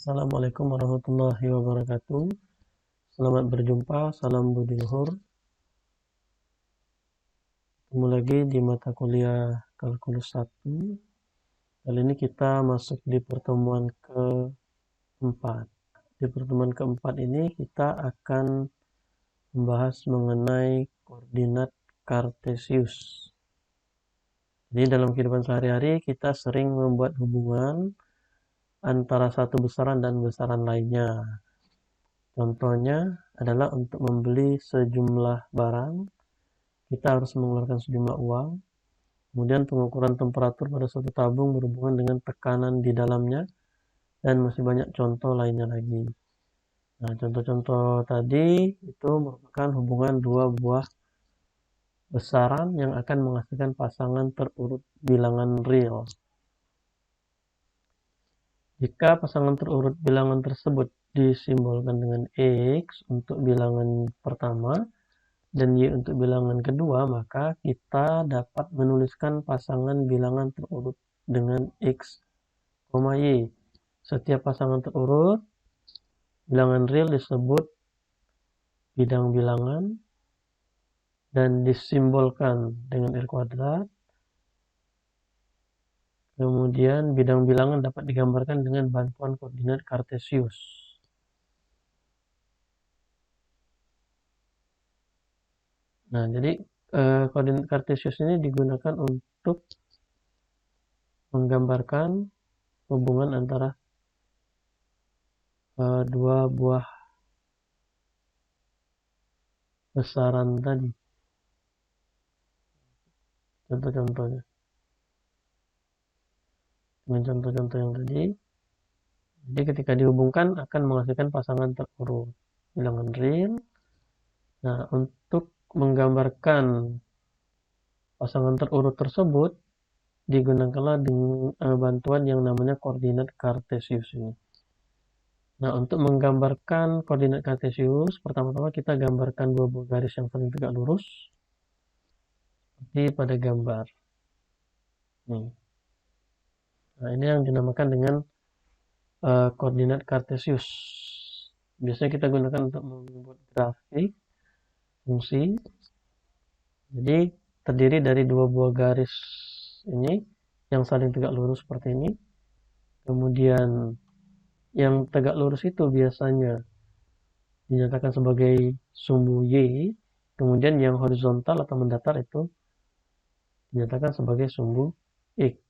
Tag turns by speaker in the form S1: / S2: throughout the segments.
S1: Assalamualaikum warahmatullahi wabarakatuh. Selamat berjumpa, salam budi luhur. Ketemu lagi di mata kuliah kalkulus 1. Kali ini kita masuk di pertemuan keempat. Di pertemuan keempat ini kita akan membahas mengenai koordinat kartesius. Jadi dalam kehidupan sehari-hari kita sering membuat hubungan antara satu besaran dan besaran lainnya. Contohnya adalah untuk membeli sejumlah barang, kita harus mengeluarkan sejumlah uang. Kemudian pengukuran temperatur pada suatu tabung berhubungan dengan tekanan di dalamnya, dan masih banyak contoh lainnya lagi. Nah, contoh-contoh tadi itu merupakan hubungan dua buah besaran yang akan menghasilkan pasangan terurut bilangan real. Jika pasangan terurut bilangan tersebut disimbolkan dengan X untuk bilangan pertama dan Y untuk bilangan kedua, maka kita dapat menuliskan pasangan bilangan terurut dengan X, Y. Setiap pasangan terurut bilangan real disebut bidang bilangan dan disimbolkan dengan R kuadrat. Kemudian bidang bilangan dapat digambarkan dengan bantuan koordinat kartesius. Nah, jadi koordinat kartesius ini digunakan untuk menggambarkan hubungan antara dua buah besaran tadi. Contoh-contohnya. Dengan contoh-contoh yang tadi. Jadi ketika dihubungkan akan menghasilkan pasangan terurut bilangan real. Nah, untuk menggambarkan pasangan terurut tersebut digunakanlah dengan bantuan yang namanya koordinat kartesius ini. Nah, untuk menggambarkan koordinat kartesius, pertama-tama kita gambarkan dua buah garis yang saling tegak lurus seperti pada gambar. Nih. Nah, ini yang dinamakan dengan koordinat kartesius. Biasanya kita gunakan untuk membuat grafik fungsi. Jadi terdiri dari dua buah garis ini yang saling tegak lurus seperti ini. Kemudian yang tegak lurus itu biasanya dinyatakan sebagai sumbu Y. Kemudian yang horizontal atau mendatar itu dinyatakan sebagai sumbu X.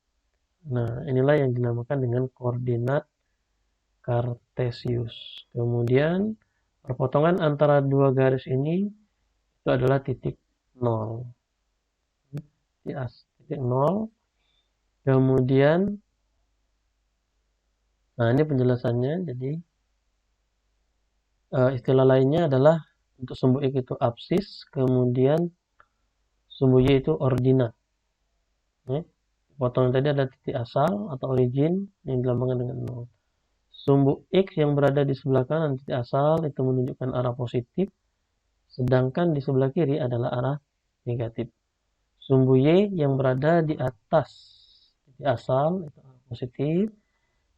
S1: Nah, inilah yang dinamakan dengan koordinat kartesius. Kemudian perpotongan antara dua garis ini itu adalah titik 0. Titik 0. Kemudian nah, ini penjelasannya. Jadi istilah lainnya adalah untuk sumbu X itu absis, kemudian sumbu Y itu ordinat. Potongan tadi ada titik asal atau origin yang dilambangkan dengan 0. Sumbu X yang berada di sebelah kanan titik asal itu menunjukkan arah positif, sedangkan di sebelah kiri adalah arah negatif. Sumbu Y yang berada di atas titik asal itu arah positif,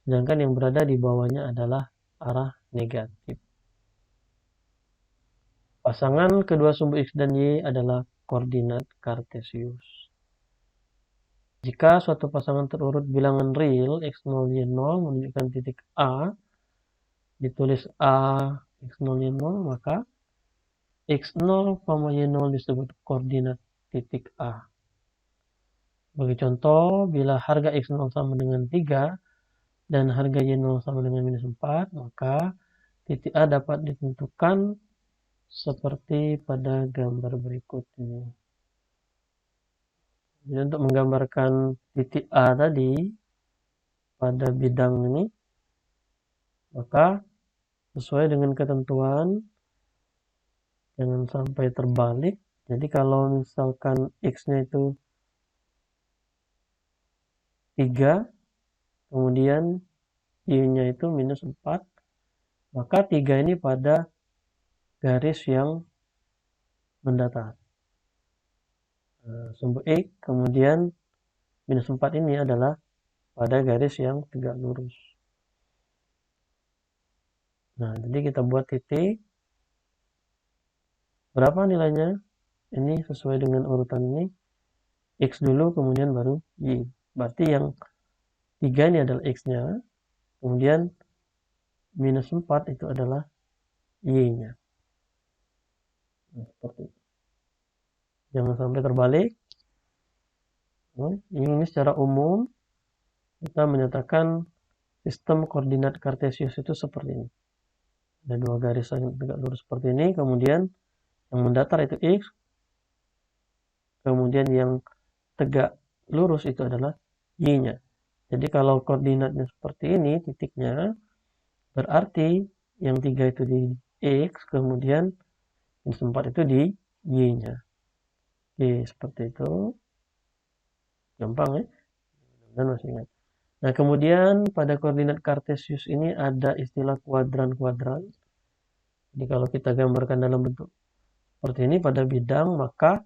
S1: sedangkan yang berada di bawahnya adalah arah negatif. Pasangan kedua sumbu X dan Y adalah koordinat kartesius. Jika suatu pasangan terurut bilangan real X0, Y0 menunjukkan titik A, ditulis A, X0, Y0, maka X0, Y0 disebut koordinat titik A. Bagi contoh, bila harga X0 sama dengan 3 dan harga Y0 sama dengan minus 4, maka titik A dapat ditentukan seperti pada gambar berikut ini. Jadi untuk menggambarkan titik A tadi pada bidang ini, maka sesuai dengan ketentuan jangan sampai terbalik. Jadi kalau misalkan X-nya itu 3, kemudian Y-nya itu minus 4, maka 3 ini pada garis yang mendatar. Sumbu X, kemudian minus 4 ini adalah pada garis yang tegak lurus. Nah, jadi kita buat titik. Berapa nilainya? Ini sesuai dengan urutan ini. X dulu, kemudian baru Y. Berarti yang 3 ini adalah X-nya. Kemudian minus 4 itu adalah Y-nya. Nah, seperti itu. Jangan sampai terbalik. Nah, ini secara umum kita menyatakan sistem koordinat kartesius itu seperti ini. Ada dua garis yang tegak lurus seperti ini. Kemudian yang mendatar itu X. Kemudian yang tegak lurus itu adalah Y-nya. Jadi kalau koordinatnya seperti ini, titiknya, berarti yang 3 itu di X, kemudian yang 4 itu di Y-nya. Oke, seperti itu. Gampang ya. Dan masih ingat. Nah, kemudian pada koordinat kartesius ini ada istilah kuadran-kuadran. Jadi kalau kita gambarkan dalam bentuk seperti ini pada bidang, maka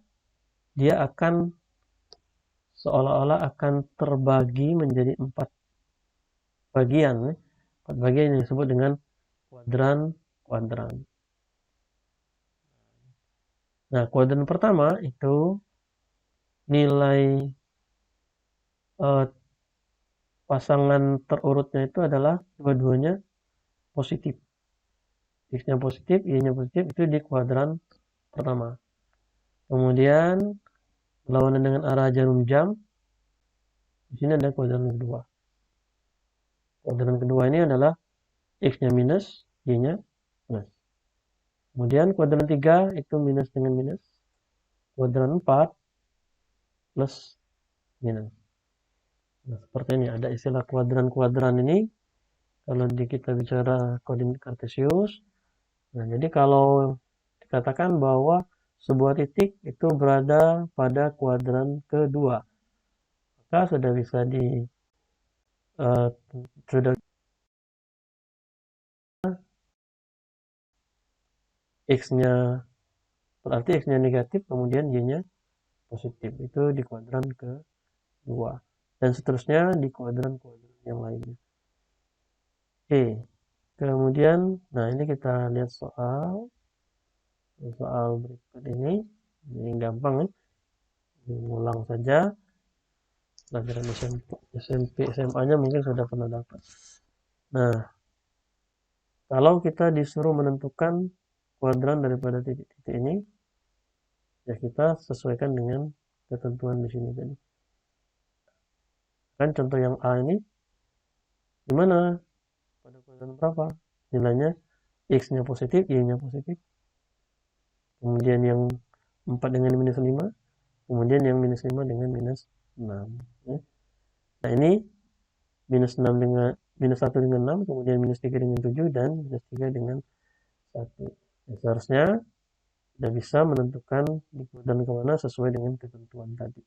S1: dia akan seolah-olah akan terbagi menjadi 4 bagian. 4 bagian yang disebut dengan kuadran-kuadran. Nah, kuadran pertama itu nilai pasangan terurutnya itu adalah dua-duanya positif. X-nya positif, Y-nya positif, itu di kuadran pertama. Kemudian berlawanan dengan arah jarum jam, di sini ada kuadran kedua. Kuadran kedua ini adalah X-nya minus, Y-nya plus. Kemudian kuadran 3 itu minus dengan minus. Kuadran 4 plus minus. Nah, seperti ini ada istilah kuadran-kuadran ini kalau kita bicara koordinat kartesius. Nah, jadi kalau dikatakan bahwa sebuah titik itu berada pada kuadran kedua, maka sudah bisa sudah X-nya berarti X-nya negatif, kemudian Y-nya positif. Itu di kuadran kedua. Dan seterusnya di kuadran-kuadran yang lainnya. Oke. Kemudian, nah ini kita lihat soal berikut ini. Ini gampang ya. Diulang saja. Pelajaran SMP, SMA-nya mungkin sudah pernah dapat. Nah, kalau kita disuruh menentukan kuadran daripada titik-titik ini, ya kita sesuaikan dengan ketentuan di sini tadi. Kan contoh yang A ini, di mana? Pada kuadran berapa? Nilainya X-nya positif, Y-nya positif. Kemudian yang 4 dengan minus 5. Kemudian yang minus 5 dengan minus 6. Ya. Nah ini minus 6 dengan minus 1 dengan 6, kemudian minus 3 dengan 7, dan minus 3 dengan 1. Ya, seharusnya sudah bisa menentukan di kuadran kemana sesuai dengan ketentuan tadi.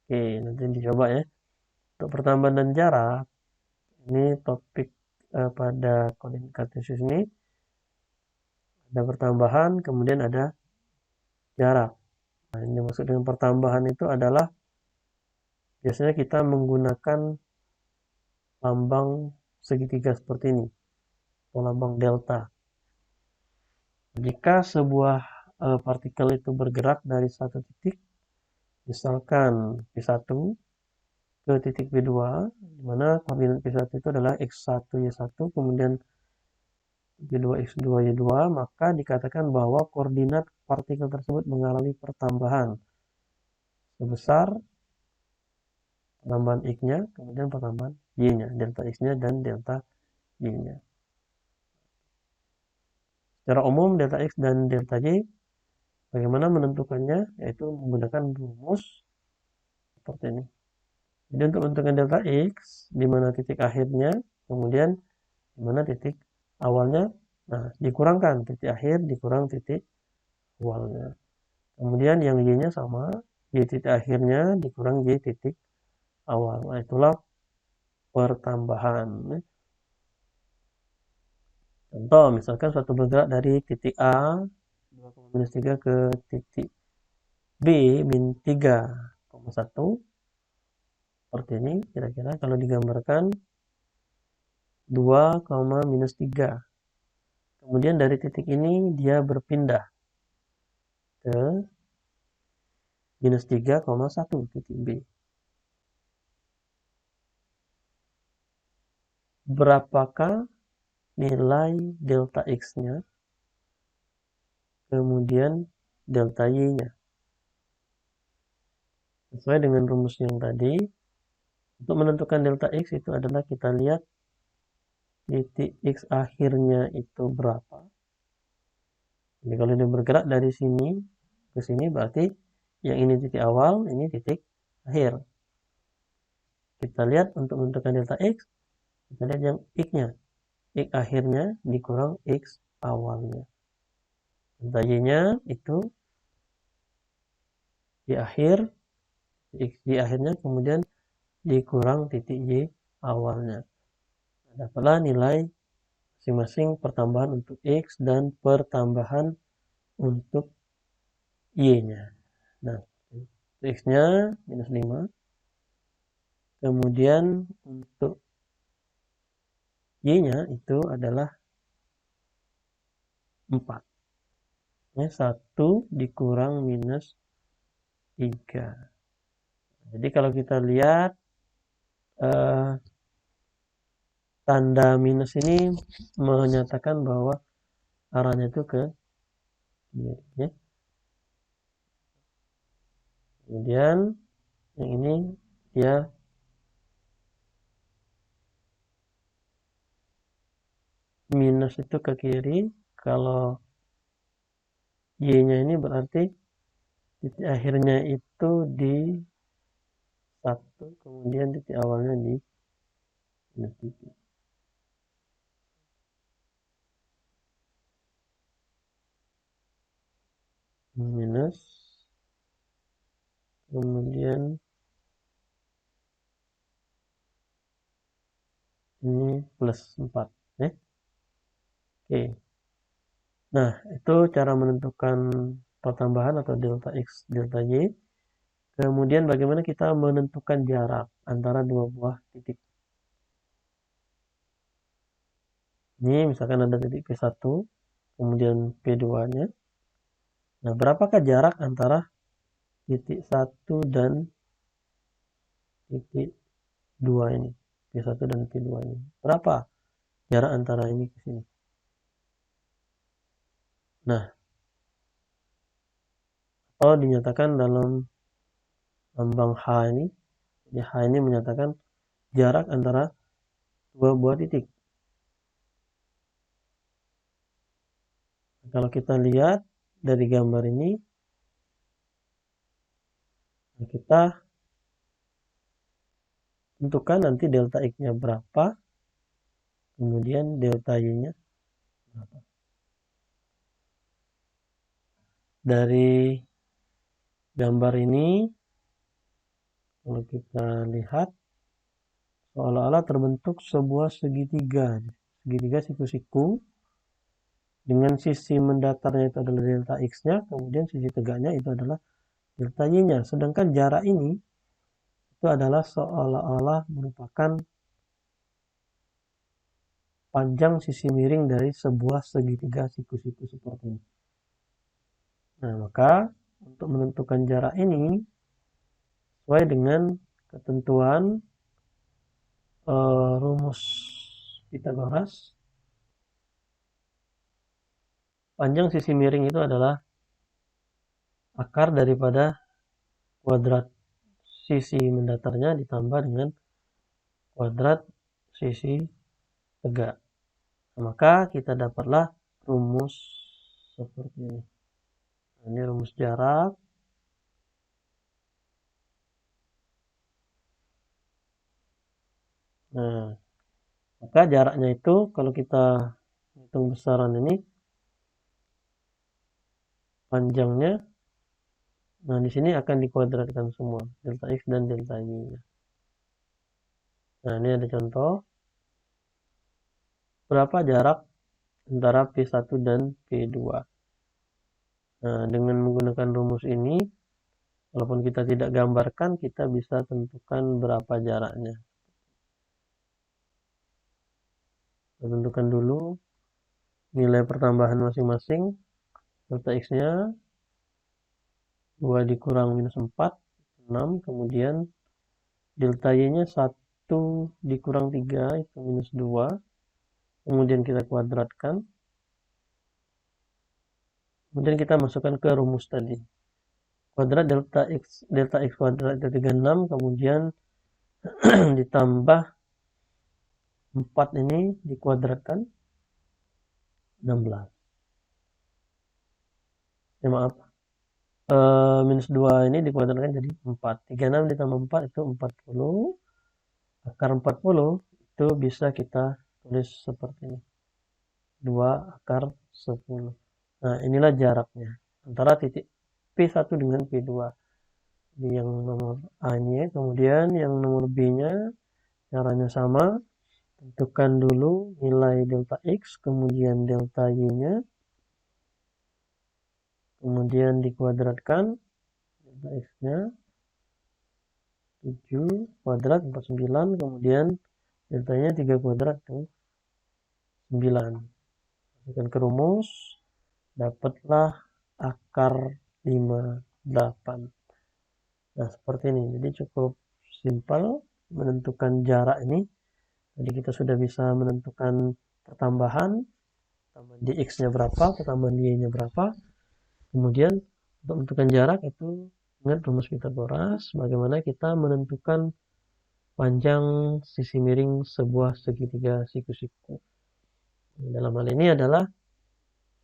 S1: Oke, nanti dicoba ya. Untuk pertambahan dan jarak, ini topik pada koordinat kartesius ini ada pertambahan, kemudian ada jarak. Nah, ini maksud dengan pertambahan itu adalah biasanya kita menggunakan lambang segitiga seperti ini, atau lambang delta. Jika sebuah partikel itu bergerak dari satu titik, misalkan P1 ke titik P2, di mana koordinat P1 itu adalah X1, Y1, kemudian P2, X2, Y2, maka dikatakan bahwa koordinat partikel tersebut mengalami pertambahan sebesar pertambahan X-nya, kemudian pertambahan Y-nya, delta X-nya dan delta Y-nya. Secara umum, delta X dan delta Y, bagaimana menentukannya? Yaitu menggunakan rumus seperti ini. Jadi untuk menentukan delta X, di mana titik akhirnya, kemudian di mana titik awalnya, nah dikurangkan titik akhir dikurang titik awalnya. Kemudian yang Y-nya sama, Y titik akhirnya dikurang Y titik awal. Nah itulah pertambahan. Contoh, misalkan suatu bergerak dari titik A 2,-3 ke titik B min 3,1 seperti ini kira-kira kalau digambarkan 2, -3. Kemudian dari titik ini dia berpindah ke minus 3,1 titik B. Berapakah nilai delta X-nya, kemudian delta Y-nya? Sesuai dengan rumus yang tadi, untuk menentukan delta X itu adalah kita lihat titik X akhirnya itu berapa. Jadi kalau dia bergerak dari sini ke sini berarti yang ini titik awal, ini titik akhir. Kita lihat untuk menentukan delta X, kita lihat yang X-nya. X akhirnya dikurang X awalnya. Delta Y-nya itu di akhir, X di akhirnya kemudian dikurang titik Y awalnya. Dapatlah nilai masing-masing pertambahan untuk X dan pertambahan untuk Y-nya. Nah, X-nya minus 5. Kemudian untuk Y-nya itu adalah 4. 1 dikurang minus 3. Jadi kalau kita lihat tanda minus ini menyatakan bahwa arahnya itu ke kiri. Ya. Kemudian yang ini dia minus itu ke kiri. Kalau Y-nya ini berarti titik akhirnya itu di 1, kemudian titik awalnya di minus 3. Minus, kemudian ini plus 4 ya. Oke. Nah, itu cara menentukan pertambahan atau delta X, delta Y. Kemudian bagaimana kita menentukan jarak antara dua buah titik. Ini misalkan ada titik P1, kemudian P2-nya. Nah, berapakah jarak antara titik 1 dan titik 2 ini? P1 dan P2 ini. Berapa jarak antara ini ke sini? Nah, atau dinyatakan dalam lambang H ini, jadi H ini menyatakan jarak antara dua buah titik. Kalau kita lihat dari gambar ini, kita tentukan nanti delta X-nya berapa, kemudian delta Y-nya berapa. Dari gambar ini, kalau kita lihat, seolah-olah terbentuk sebuah segitiga. Segitiga siku-siku, dengan sisi mendatarnya itu adalah delta X-nya, kemudian sisi tegaknya itu adalah delta Y-nya. Sedangkan jarak ini itu adalah seolah-olah merupakan panjang sisi miring dari sebuah segitiga siku-siku seperti ini. Nah, maka untuk menentukan jarak ini sesuai dengan ketentuan rumus Pythagoras, panjang sisi miring itu adalah akar daripada kuadrat sisi mendatarnya ditambah dengan kuadrat sisi tegak. Nah, maka kita dapatlah rumus seperti ini. Nah, ini rumus jarak. Nah, maka jaraknya itu kalau kita hitung besaran ini, panjangnya, nah di sini akan dikuadratkan semua, delta X dan delta Y. Nah, ini ada contoh. Berapa jarak antara P1 dan P2. Nah, dengan menggunakan rumus ini, walaupun kita tidak gambarkan, kita bisa tentukan berapa jaraknya. Kita tentukan dulu nilai pertambahan masing-masing. Delta X-nya 2 dikurang minus 4, 6. Kemudian delta Y-nya 1 dikurang 3, itu minus 2. Kemudian kita kuadratkan. Kemudian kita masukkan ke rumus tadi. Kuadrat delta X kuadrat itu 36, kemudian ditambah 4 ini dikuadratkan 16. Ya maaf. Minus 2 ini dikuadratkan jadi 4. 36 ditambah 4 itu 40. Akar 40 itu bisa kita tulis seperti ini. 2 akar 10. Nah, inilah jaraknya antara titik P1 dengan P2. Ini yang nomor A-nya, kemudian yang nomor B-nya caranya sama. Tentukan dulu nilai delta X, kemudian delta Y-nya, kemudian dikuadratkan. Delta X-nya 7 kuadrat 49, kemudian deltanya 3 kuadrat tuh 9. Masukkan ke rumus, dapatlah akar 58. Nah, seperti ini. Jadi cukup simpel menentukan jarak ini. Jadi kita sudah bisa menentukan pertambahan di X-nya berapa, pertambahan di Y-nya berapa. Kemudian untuk menentukan jarak itu ingat rumus Pythagoras, bagaimana kita menentukan panjang sisi miring sebuah segitiga siku-siku. Dalam hal ini adalah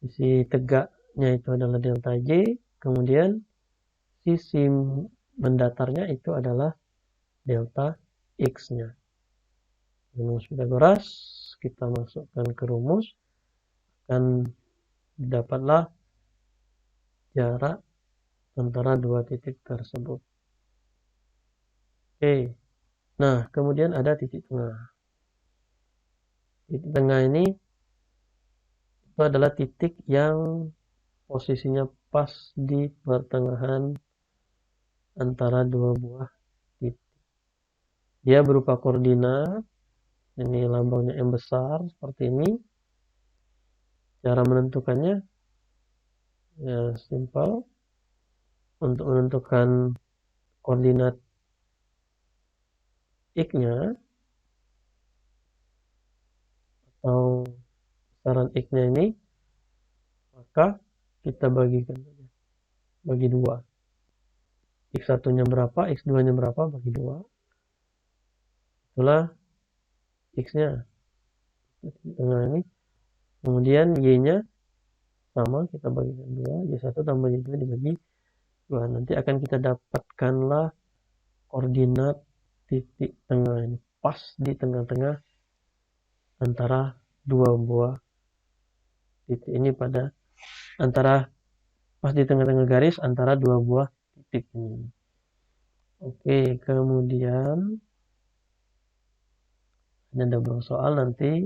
S1: sisi tegaknya itu adalah delta J, kemudian sisi mendatarnya itu adalah delta X-nya. Rumus Pythagoras kita masukkan ke rumus, akan dapatlah jarak antara dua titik tersebut. Oke. Nah, kemudian ada titik tengah. Titik tengah ini itu adalah titik yang posisinya pas di pertengahan antara dua buah titik. Dia berupa koordinat. Ini lambangnya M besar seperti ini. Cara menentukannya ya simpel. Untuk menentukan koordinat X-nya atau besaran X-nya ini, maka kita bagikan bagi 2. X1-nya berapa, X2-nya berapa, bagi 2. Itulah X-nya tengah ini. Kemudian Y-nya sama, kita bagikan 2. Y1 tambah Y2 dibagi 2. Nanti akan kita dapatkanlah koordinat titik tengah ini. Pas di tengah-tengah antara dua buah titik ini, pada antara pas di tengah-tengah garis antara dua buah titik ini. Oke, kemudian ada beberapa soal nanti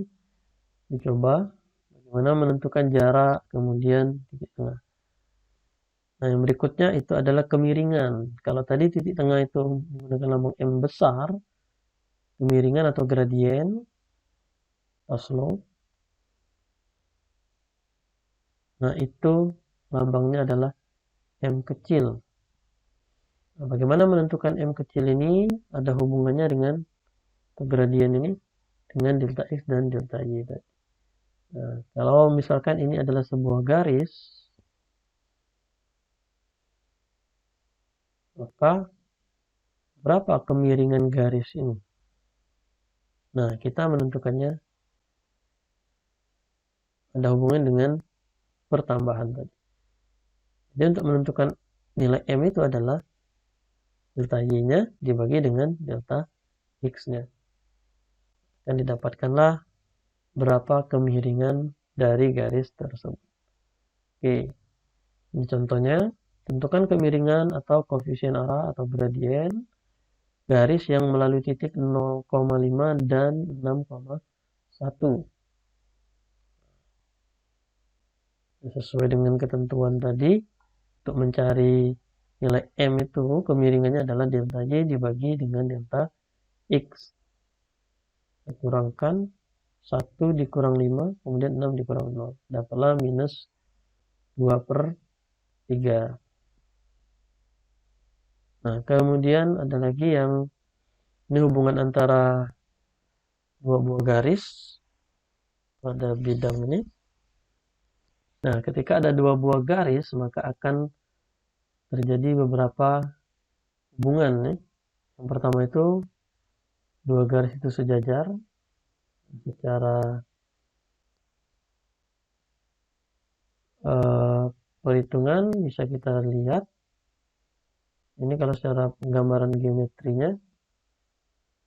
S1: dicoba bagaimana menentukan jarak kemudian titik tengah. Nah, yang berikutnya itu adalah kemiringan. Kalau tadi titik tengah itu menggunakan lambang M besar, kemiringan atau gradien atau slope. Nah, itu lambangnya adalah M kecil. Nah, bagaimana menentukan M kecil ini? Ada hubungannya dengan gradien ini dengan delta X dan delta Y. Nah, kalau misalkan ini adalah sebuah garis, maka berapa kemiringan garis ini? Nah, kita menentukannya ada hubungan dengan pertambahan tadi. Jadi untuk menentukan nilai M itu adalah delta Y-nya dibagi dengan delta X-nya. Dan didapatkanlah berapa kemiringan dari garis tersebut. Oke, ini contohnya. Tentukan kemiringan atau koefisien arah atau gradien garis yang melalui titik 0,5 dan 6,1. Sesuai dengan ketentuan tadi, untuk mencari nilai M itu kemiringannya adalah delta Y dibagi dengan delta X. Kita kurangkan 1 dikurang 5, kemudian 6 dikurang 0. Dapatlah minus 2/3. Nah, kemudian ada lagi yang ini hubungan antara dua buah garis pada bidang ini. Nah, ketika ada dua buah garis, maka akan terjadi beberapa hubungan nih. Yang pertama itu dua garis itu sejajar. Secara perhitungan bisa kita lihat. Ini kalau secara penggambaran geometrinya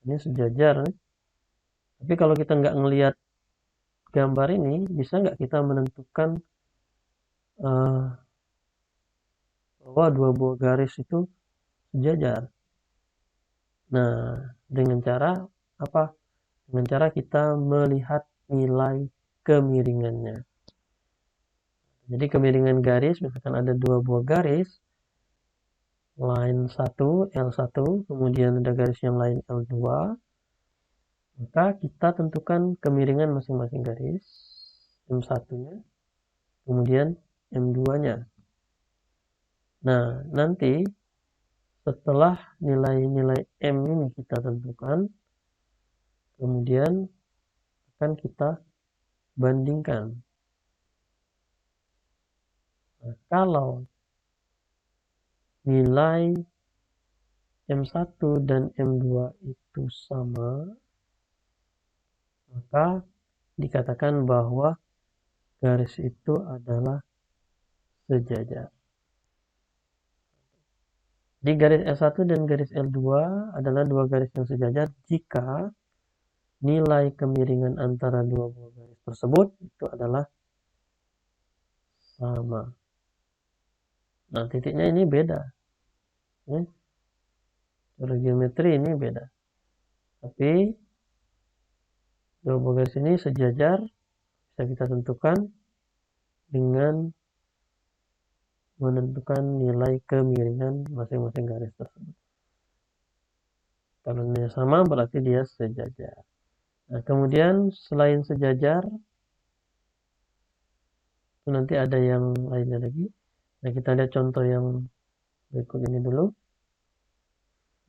S1: ini sejajar nih. Tapi kalau kita nggak ngelihat gambar ini, bisa nggak kita menentukan bahwa dua buah garis itu sejajar? Nah, dengan cara apa? Dengan cara kita melihat nilai kemiringannya. Jadi kemiringan garis, misalkan ada dua buah garis, line 1, L1, kemudian ada garis yang lain L2, maka kita tentukan kemiringan masing-masing garis, M1-nya, kemudian M2-nya. Nah, nanti setelah nilai-nilai M ini kita tentukan, kemudian akan kita bandingkan. Nah, kalau nilai M1 dan M2 itu sama, maka dikatakan bahwa garis itu adalah sejajar. Jadi garis L1 dan garis L2 adalah dua garis yang sejajar jika nilai kemiringan antara dua buah garis tersebut itu adalah sama. Nah, titiknya ini beda. Cara geometri ini beda. Tapi dua buah garis ini sejajar bisa kita tentukan dengan menentukan nilai kemiringan masing-masing garis tersebut. Kalau nilainya sama berarti dia sejajar. Nah, kemudian selain sejajar itu nanti ada yang lainnya lagi. Nah, kita lihat contoh yang berikut ini dulu.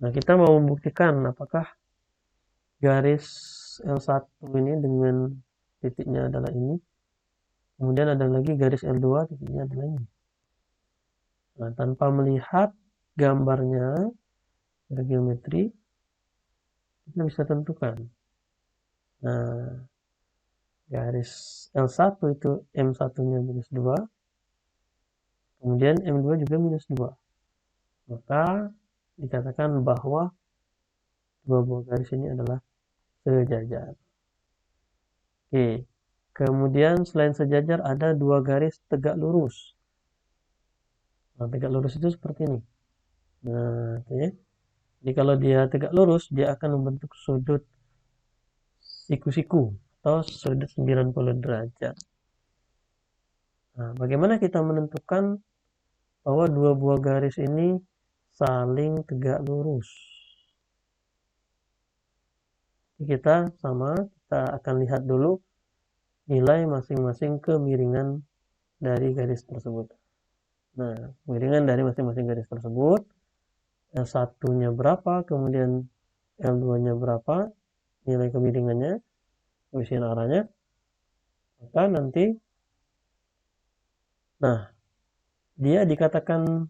S1: Nah, kita mau membuktikan apakah garis L1 ini dengan titiknya adalah ini. Kemudian ada lagi garis L2 titiknya adalah ini. Nah, tanpa melihat gambarnya dari geometri, kita bisa tentukan. Nah, garis L1 itu M1-nya minus 2, kemudian M2 juga minus 2. Maka dikatakan bahwa dua buah garis ini adalah sejajar. Oke, kemudian selain sejajar ada dua garis tegak lurus. Nah, tegak lurus itu seperti ini. Nah, oke. Jadi kalau dia tegak lurus, dia akan membentuk sudut siku-siku atau sudut 90 derajat. Nah, bagaimana kita menentukan bahwa dua buah garis ini saling tegak lurus? Kita akan lihat dulu nilai masing-masing kemiringan dari garis tersebut. Nah, kemiringan dari masing-masing garis tersebut, L1-nya berapa, kemudian L2-nya berapa, nilai kemiringannya, koefisien arahnya, maka nanti, nah, dia dikatakan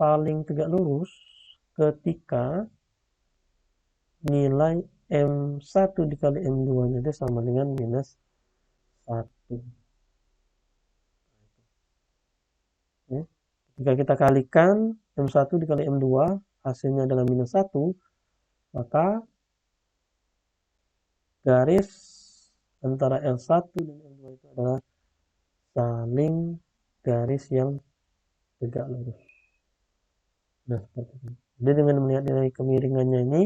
S1: paling tegak lurus ketika nilai M1 dikali M2-nya itu sama dengan minus 1. Ya. Jika kita kalikan M1 dikali M2, hasilnya adalah minus 1, maka garis antara L1 dan L2 itu adalah saling garis yang tegak lurus. Nah, seperti ini. Jadi dengan melihat nilai kemiringannya ini,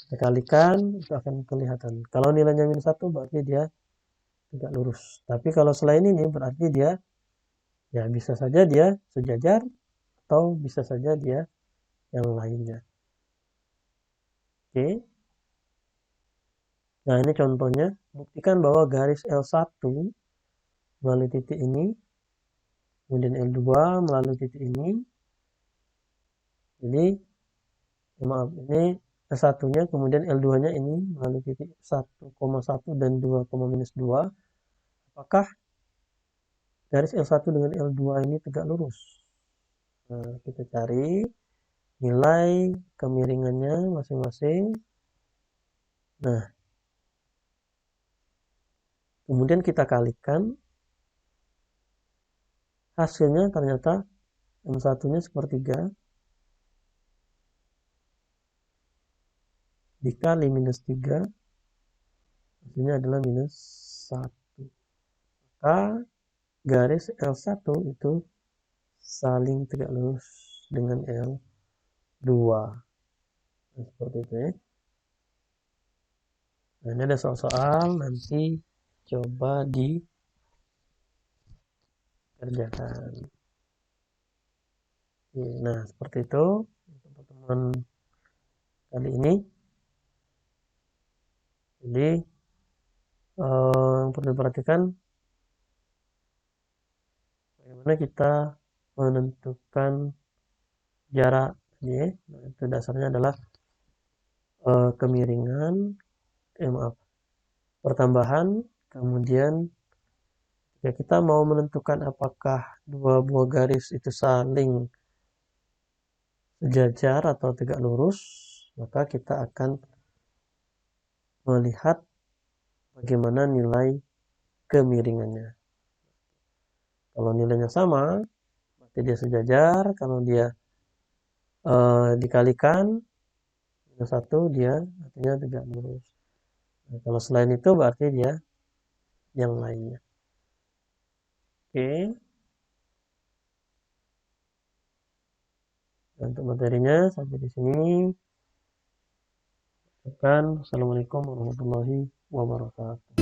S1: kita kalikan, itu akan kelihatan. Kalau nilainya minus 1, berarti dia tegak lurus. Tapi kalau selain ini, berarti dia, ya bisa saja dia sejajar, atau bisa saja dia yang lainnya. Oke. Nah, ini contohnya. Buktikan bahwa garis L1 melalui titik ini, kemudian L2 melalui titik ini. Jadi, maaf, ini L1-nya, kemudian L2-nya ini melalui titik 1,1 dan 2,-2. Apakah garis L1 dengan L2 ini tegak lurus? Nah, kita cari nilai kemiringannya masing-masing. Nah, kemudian kita kalikan. Hasilnya ternyata M1-nya sepertiga dikali minus 3, hasilnya adalah minus 1. Maka garis L1 itu saling tegak lurus dengan L2. Nah, seperti itu ya. Nah, ini ada soal-soal, nanti coba dikerjakan. Nah, seperti itu untuk pertemuan kali ini. Jadi yang perlu diperhatikan bagaimana kita menentukan jarak ya. Nah, itu dasarnya adalah kemiringan, maaf, pertambahan, kemudian ya kita mau menentukan apakah dua buah garis itu saling sejajar atau tegak lurus, maka kita akan melihat bagaimana nilai kemiringannya. Kalau nilainya sama, berarti dia sejajar. Kalau dia dikalikan minus 1, dia artinya tegak lurus. Nah, kalau selain itu berarti dia yang lainnya. Oke. Untuk materinya sampai di sini. Assalamualaikum warahmatullahi wabarakatuh.